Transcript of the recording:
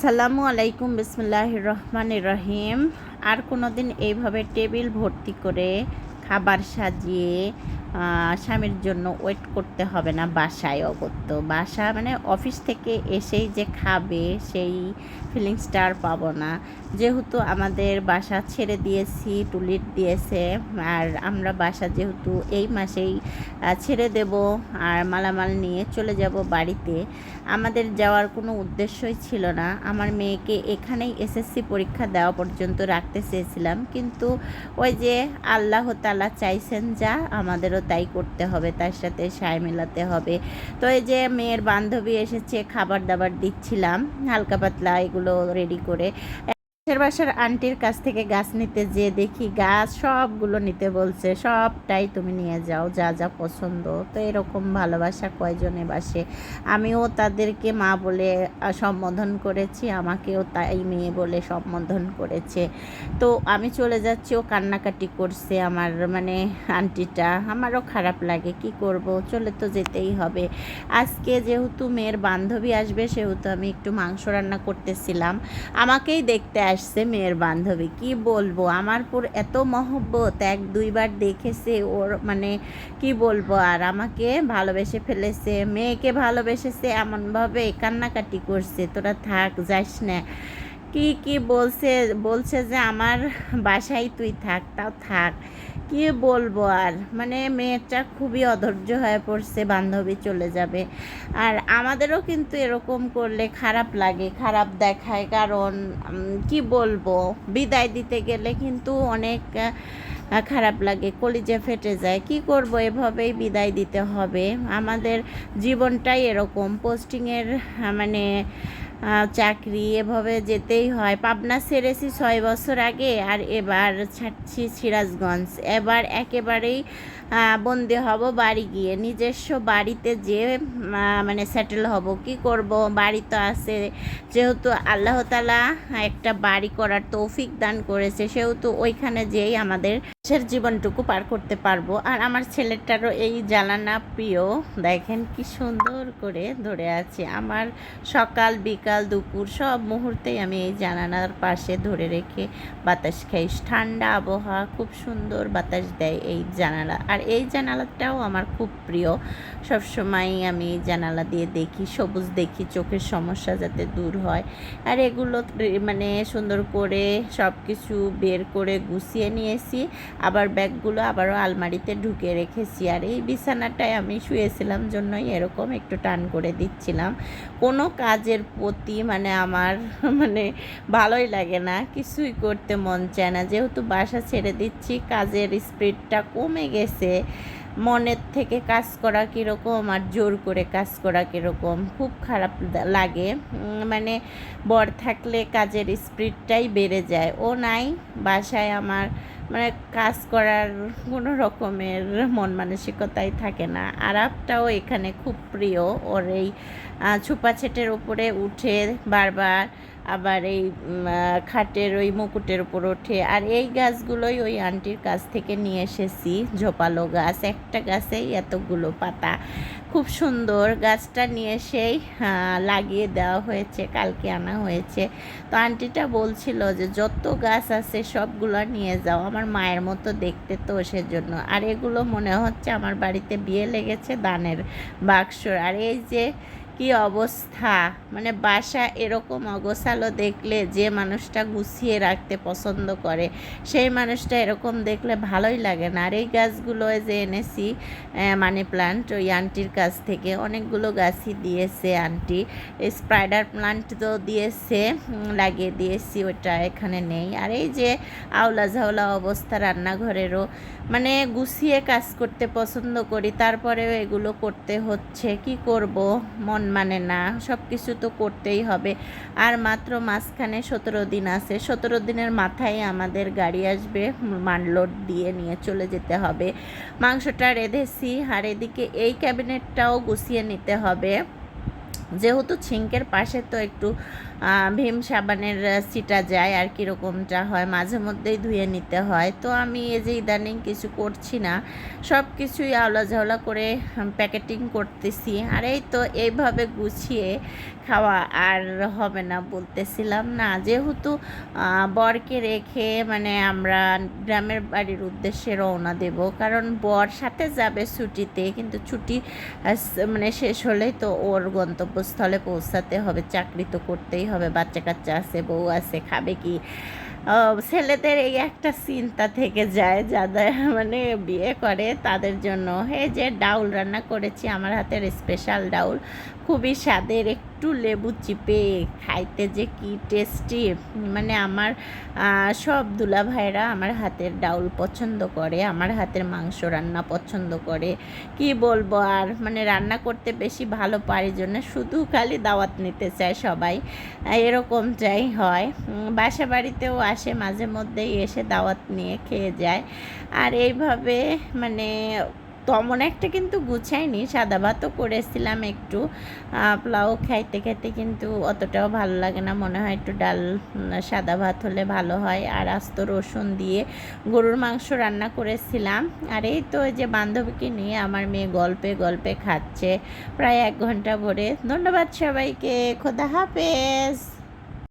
আসসালামু আলাইকুম, বিসমিল্লাহির রহমানির রহিম। আর কোনো দিন এইভাবে টেবিল ভর্তি করে খাবার সাজিয়ে স্বামীর জন্য ওয়েট করতে হবে না বাসায়। অগত্য বাসা মানে অফিস থেকে এসেই যে খাবে সেই ফিলিংসটা আর পাবো না। যেহেতু আমাদের বাসা ছেড়ে দিয়েছি, টুলিট দিয়েছে, আর আমরা বাসা যেহেতু এই মাসেই ছেড়ে দেব আর মালামাল নিয়ে চলে যাব বাড়িতে। আমাদের যাওয়ার কোনো উদ্দেশ্যই ছিল না। আমার মেয়েকে এখানেই এসএসসি পরীক্ষা দেওয়া পর্যন্ত রাখতে চেয়েছিলাম, কিন্তু ওই যে আল্লাহ তাআলা চাইছেন যা, আমাদেরও তাই করতে হবে, তার সাথে সায় মেলাতে হবে। তো এই যে মেয়ের বান্ধবী এসেছে, খাবার দাবার দিচ্ছিলাম হালকা পাতলা এগুলো রেডি করে। পাশের বাসার আন্টির কাছ থেকে গাছ নিতে যেয়ে দেখি গাছ সবগুলো নিতে বলছে, সবটাই তুমি নিয়ে যাও, যা যা পছন্দ। তো এরকম ভালোবাসা কয়জনে বাসে। আমিও তাদেরকে মা বলে সম্বোধন করেছি, আমাকেও তাই মেয়ে বলে সম্বোধন করেছে। তো আমি চলে যাচ্ছি, ও কান্নাকাটি করছে আমার মানে আন্টিটা। আমারও খারাপ লাগে, কি করব, চলে তো যেতেই হবে। আজকে যেহেতু মেয়ের বান্ধবী আসবে সেহেতু আমি একটু মাংস রান্না করতেছিলাম। আমাকেই দেখতে আসছে মেয়ের বান্ধবী, কি বলবো, আমার পুর এত মহব্বত, এক দুইবার দেখেছে ওর মানে কি বলবো, আর আমাকে ভালোবেসে ফেলেছে, মেয়েকে ভালোবেসেছে এমনভাবে কান্নাকাটি করছে, তোরা থাক, যাস না, কি কি বলছে বলছে যে আমার বাসায় তুই থাক, তাও থাক, কি বলবো আর। মানে মেয়েটা খুবই অধৈর্য হয়ে পড়ছে, বান্ধবী চলে যাবে। আর আমাদেরও কিন্তু এরকম করলে খারাপ লাগে, খারাপ দেখায়, কারণ কি বলবো, বিদায় দিতে গেলে কিন্তু অনেক খারাপ লাগে, কলিজা ফেটে যায়। কি করব, এভাবেই বিদায় দিতে হবে। আমাদের জীবনটাই এরকম, পোস্টিংয়ের মানে চাকরি, এভাবে যেতেই হয়। পাবনা ছেড়েছি 6 বছর আগে, আর এবার ছাড়ছি সিরাজগঞ্জ। এবার একেবারেই বন্দি হব বাড়ি গিয়ে, নিজস্ব বাড়িতে যে মানে সেটেল হব। কি করব, বাড়ি তো আছে, যেহেতু আল্লাহ তাআলা একটা বাড়ি করার তৌফিক দান করেছে, সেহেতু ওইখানে যেই আমাদের শেষের জীবনটুকু পার করতে পারবো। আর আমার ছেলেটারও এই জানানা প্রিয়, দেখেন কি সুন্দর করে ধরে আছে। আমার সকাল বিকাল দুপুর সব মুহূর্তেই আমি এই জানালার পাশে ধরে রেখে বাতাস খাই। ঠান্ডা আবহাওয়া, খুব সুন্দর বাতাস দেয় এই জানালা। আর এই জানালাটাও আমার খুব প্রিয়, সবসময় আমি জানালা দিয়ে দেখি, সবুজ দেখি, চোখের সমস্যা যাতে দূর হয়। আর এগুলো মানে সুন্দর করে সব কিছু বের করে গুছিয়ে নিয়েছি, আবার ব্যাগগুলো আবারও আলমারিতে ঢুকে রেখেছি। আর এই বিছানাটায় আমি শুয়েছিলাম জন্যই এরকম একটু টান করে দিচ্ছিলাম। কোনো কাজের প্রতি মানে আমার মানে ভালোই লাগে না, কিছুই করতে মন চায় না। যেহেতু বাসা ছেড়ে দিচ্ছি, কাজের স্পিডটা কমে গেছে, মনের থেকে কাজ করা কীরকম আর জোর করে কাজ করা কীরকম, খুব খারাপ লাগে। মানে বর থাকলে কাজের স্পিডটাই বেড়ে যায়, ও নাই বাসায়, আমার মানে কাজ করার কোনো রকমের মন মানসিকতাই থাকে না। আরাফটাও এখানে খুব প্রিয়, ওর এই ছুপা ছেটের উপরে উঠে বারবার, আবার এই খাটের ওই মুকুটের উপর ওঠে। আর এই গাছগুলোই ওই আন্টির কাছ থেকে নিয়ে এসেছি, ঝোপালো গাছ, একটা গাছেই এতগুলো পাতা, খুব সুন্দর। গাছটা নিয়ে এসেই লাগিয়ে দেওয়া হয়েছে, কালকে আনা হয়েছে। তো আন্টিটা বলছিল যে যত গাছ আছে সবগুলো নিয়ে যাও, আমার মায়ের মতো দেখতে তো, সেজন্য। আর এগুলো মনে হচ্ছে আমার বাড়িতে বিয়ে লেগেছে দানের বাক্স। আর এই যে কি অবস্থা, মানে বাসা এরকম অগোছালো দেখলে যে মানুষটা গুছিয়ে রাখতে পছন্দ করে সেই মানুষটা এরকম দেখলে ভালোই লাগে না। আর এই গাছগুলো যে এনেছি মানি প্লান্ট, ওই আন্টির কাছ থেকে অনেকগুলো গাছই দিয়েছে আন্টি। স্পাইডার প্লান্ট তো দিয়েছে, লাগিয়ে দিয়েছি, ওটা এখানে নেই। আর এই যে আওলা ঝাওলা অবস্থা রান্নাঘরেরও, মানে গুছিয়ে কাজ করতে পছন্দ করি, তারপরেও এগুলো করতে হচ্ছে, কি করব, মন মানে না, সব কিছু তো করতেই হবে। আর মাত্র মাঝখানে 17 দিন আছে, 17 দিনের মাথায় আমাদের গাড়ি আসবে, মানলোড দিয়ে নিয়ে চলে যেতে হবে। মাংসটা রেঁধেছি, আর এদিকে এই ক্যাবিনেটটাও গুছিয়ে নিতে হবে, যেহেতু ছিঙ্কের পাশে তো একটু ভীম সাবানের ছিটা যায় আর কীরকমটা হয়, মাঝে মধ্যেই ধুয়ে নিতে হয়। তো আমি এই যে ইদানিং কিছু করছি না, সব কিছুই আওলা ঝাওলা করে প্যাকেটিং করতেছি। আর এই তো এইভাবে গুছিয়ে খাওয়া আর হবে না, বলতেছিলাম না, যেহেতু বরকে রেখে মানে আমরা গ্রামের বাড়ির উদ্দেশ্যে রওনা দেব, কারণ বর সাথে যাবে ছুটিতে, কিন্তু ছুটি মানে শেষ হলেই তো ওর গন্তব্যস্থলে পৌঁছাতে হবে, চাকরি তো করতেই হবে, বাচ্চা কাচ্চা আছে, বউ আছে, খাবে কি। ছেলেদের এই একটা চিন্তা থেকে যায় যাদের মানে বিয়ে করে তাদের জন্য। এই যে ডাউল রান্না করেছি, আমার হাতের স্পেশাল ডাউল, খুবই স্বাদের, একটু লেবু চিপে খাইতে যে কি টেস্টি। মানে আমার সব দুলা ভাইরা আমার হাতের ডাউল পছন্দ করে, আমার হাতের মাংস রান্না পছন্দ করে। কি বলবো আর, মানে রান্না করতে বেশি ভালো পারি জন্য শুধু খালি দাওয়াত নিতে চায় সবাই, এরকম চাই হয়। বাসা বাড়িতেও আসে মাঝে মধ্যেই, এসে দাওয়াত নিয়ে খেয়ে যায়। আর এইভাবে মানে তেমন একটা কিন্তু গুছাইনি, সাদা ভাতও করেছিলাম একটু, পোলাও খাইতে খাইতে কিন্তু অতটাও ভালো লাগে না, মনে হয় একটু ডাল সাদা ভাত হলে ভালো হয়। আর আস্ত রসুন দিয়ে গরুর মাংস রান্না করেছিলাম। আর এই তো যে বান্ধবীকে নিয়ে আমার মেয়ে গল্পে গল্পে খাচ্ছে প্রায় 1 ঘন্টা ভরে। ধন্যবাদ সবাইকে, খোদা হাফেজ।